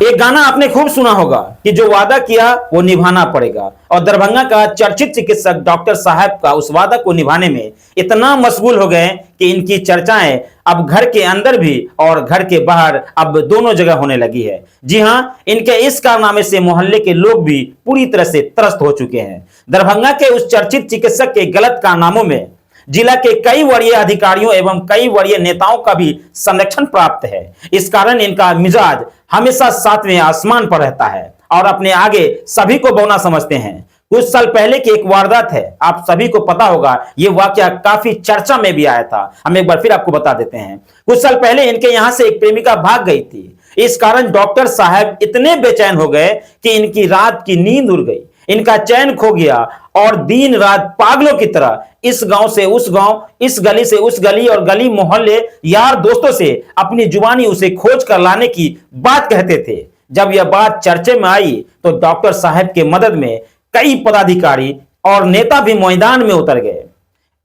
एक गाना आपने खूब सुना होगा कि जो वादा किया वो निभाना पड़ेगा। और दरभंगा का चर्चित चिकित्सक डॉक्टर साहब का उस वादा को निभाने में इतना मशगूल हो गए कि इनकी चर्चाएं अब घर के अंदर भी और घर के बाहर अब दोनों जगह होने लगी है। जी हां, इनके इस कारनामे से मोहल्ले के लोग भी पूरी तरह से त्रस्त हो चुके हैं। दरभंगा के उस चर्चित चिकित्सक के गलत कारनामों में जिला के कई वरीय अधिकारियों एवं कई वरीय नेताओं का भी संरक्षण प्राप्त है। इस कारण इनका मिजाज हमेशा सातवें आसमान पर रहता है और अपने आगे सभी को बौना समझते हैं। कुछ साल पहले की एक वारदात है, आप सभी को पता होगा। यह वाकया काफी चर्चा में भी आया था। हम एक बार फिर आपको बता देते हैं। कुछ साल पहले इनके यहां से एक प्रेमिका भाग गई थी। इस कारण डॉक्टर साहब इतने बेचैन हो गए कि इनकी रात की नींद उड़ गई, इनका चैन खो गया और दिन रात पागलों की तरह इस गांव से उस गांव, इस गली से उस गली और गली मोहल्ले यार दोस्तों से अपनी जुबानी उसे खोज कर लाने की बात कहते थे। जब यह बात चर्चे में आई तो डॉक्टर साहब के मदद में कई पदाधिकारी और नेता भी मैदान में उतर गए।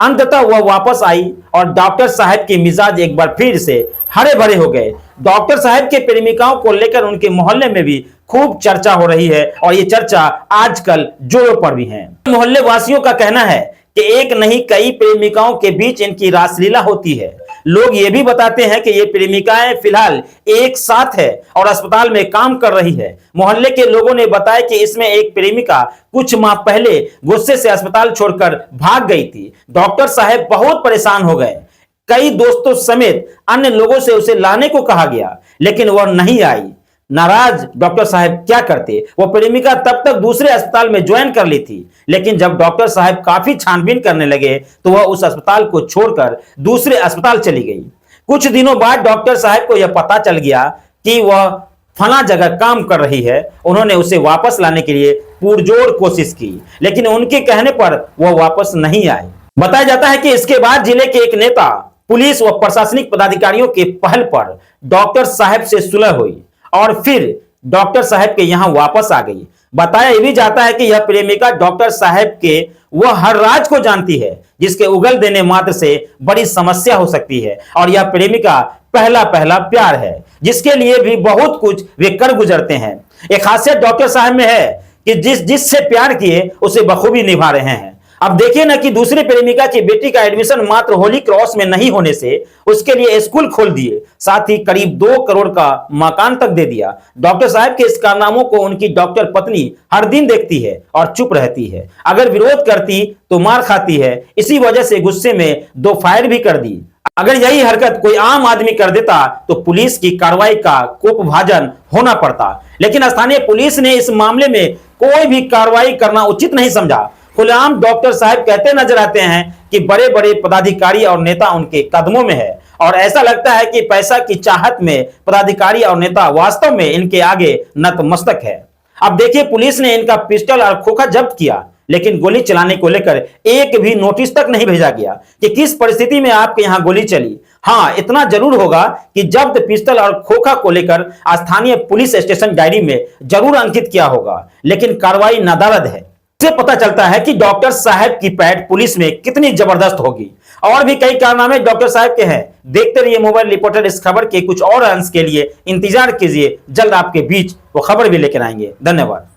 अंततः वह वापस आई और डॉक्टर साहब के मिजाज एक बार फिर से हरे भरे हो गए। डॉक्टर साहब के प्रेमिकाओं को लेकर उनके मोहल्ले में भी खूब चर्चा हो रही है और ये चर्चा आजकल जोरों पर भी है। मोहल्ले वासियों का कहना है कि एक नहीं कई प्रेमिकाओं के बीच इनकी रासलीला होती है। लोग ये भी बताते हैं कि ये प्रेमिकाएं फिलहाल एक साथ है और अस्पताल में काम कर रही है। मोहल्ले के लोगों ने बताया कि इसमें एक प्रेमिका कुछ माह पहले गुस्से से अस्पताल छोड़कर भाग गई थी। डॉक्टर साहब बहुत परेशान हो गए। कई दोस्तों समेत अन्य लोगों से उसे लाने को कहा गया, लेकिन वह नहीं आई। नाराज डॉक्टर साहब क्या करते, वो प्रेमिका तब तक दूसरे अस्पताल में ज्वाइन कर ली थी। लेकिन जब डॉक्टर साहब काफी छानबीन करने लगे तो वह उस अस्पताल को छोड़कर दूसरे अस्पताल चली गई। कुछ दिनों बाद डॉक्टर साहब को यह पता चल गया कि वह फला जगह काम कर रही है। उन्होंने उसे वापस लाने के लिए पुरजोर कोशिश की, लेकिन उनके कहने पर वह वापस नहीं आई। बताया जाता है कि इसके बाद जिले के एक नेता, पुलिस व प्रशासनिक पदाधिकारियों के पहल पर डॉक्टर साहब से सुलह हुई और फिर डॉक्टर साहब के यहां वापस आ गई। बताया भी जाता है कि यह प्रेमिका डॉक्टर साहब के वह हर राज को जानती है जिसके उगल देने मात्र से बड़ी समस्या हो सकती है। और यह प्रेमिका पहला पहला प्यार है जिसके लिए भी बहुत कुछ वे कर गुजरते हैं। एक खासियत डॉक्टर साहब में है कि जिससे प्यार किए उसे बखूबी निभा रहे हैं। अब देखिए ना कि दूसरी प्रेमिका की बेटी का एडमिशन मात्र होली क्रॉस में नहीं होने से उसके लिए स्कूल खोल दिए, साथ ही करीब 2 करोड़ का मकान तक दे दिया। डॉक्टर साहब के इस कारनामों को उनकी डॉक्टर पत्नी हर दिन देखती है और चुप रहती है। अगर विरोध करती तो मार खाती है। इसी वजह से गुस्से में 2 फायर भी कर दी। अगर यही हरकत कोई आम आदमी कर देता तो पुलिस की कार्रवाई का कोपभाजन होना पड़ता, लेकिन स्थानीय पुलिस ने इस मामले में कोई भी कार्रवाई करना उचित नहीं समझा। खुलेआम डॉक्टर साहब कहते नजर आते हैं कि बड़े बड़े पदाधिकारी और नेता उनके कदमों में है और ऐसा लगता है कि पैसा की चाहत में पदाधिकारी और नेता वास्तव में इनके आगे नतमस्तक है। अब देखिए, पुलिस ने इनका पिस्टल और खोखा जब्त किया, लेकिन गोली चलाने को लेकर एक भी नोटिस तक नहीं भेजा गया कि किस परिस्थिति में आपके यहां गोली चली। हां, इतना जरूर होगा कि जब्त पिस्टल और खोखा को लेकर स्थानीय पुलिस स्टेशन डायरी में जरूर अंकित किया होगा, लेकिन कार्रवाई नादारद है। इससे पता चलता है कि डॉक्टर साहब की पैठ पुलिस में कितनी जबरदस्त होगी। और भी कई कारनामे डॉक्टर साहब के हैं। देखते रहिए मोबाइल रिपोर्टर। इस खबर के कुछ और अंश के लिए इंतजार कीजिए, जल्द आपके बीच वो खबर भी लेकर आएंगे। धन्यवाद।